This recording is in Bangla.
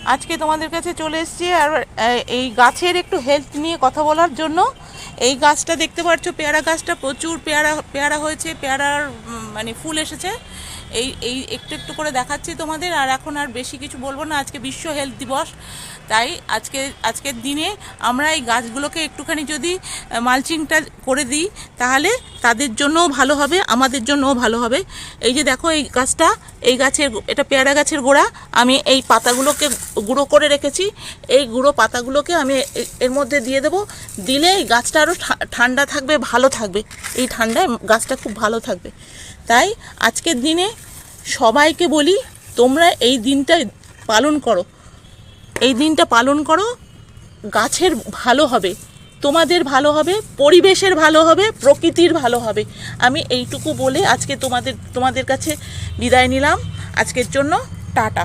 আজকে তোমাদের কাছে চলে এসেছি আর এই গাছের একটু হেলথ নিয়ে কথা বলার জন্য। এই গাছটা দেখতে পাচ্ছ, পেয়ারা গাছটা প্রচুর পেয়ারা পেয়ারা হয়েছে, পেয়ারার মানে ফুল এসেছে। এই এই একটু একটু করে দেখাচ্ছি তোমাদের। আর এখন আর বেশি কিছু বলবো না, আজকে বিশ্ব হেলথ দিবস। তাই আজকের দিনে আমরা এই গাছগুলোকে একটুখানি যদি মালচিংটা করে দিই তাহলে তাদের জন্যও ভালো হবে, আমাদের জন্যও ভালো হবে। এই যে দেখো এই গাছটা, এই গাছের, এটা পেয়ারা গাছের গোড়া। আমি এই পাতাগুলোকে গুঁড়ো করে রেখেছি। এই গুঁড়ো পাতাগুলোকে আমি এর মধ্যে দিয়ে দেবো। দিলে এই গাছটা আরও ঠান্ডা থাকবে, ভালো থাকবে। এই ঠান্ডায় গাছটা খুব ভালো থাকবে। তাই আজকের দিনে সবাইকে বলি, তোমরা এই দিনটা পালন করো। এই দিনটা পালন করো, গাছের ভালো হবে, তোমাদের ভালো হবে, পরিবেশের ভালো হবে, প্রকৃতির ভালো হবে। আমি এইটুকু বলে আজকে তোমাদের কাছে বিদায় নিলাম। আজকের জন্য টাটা।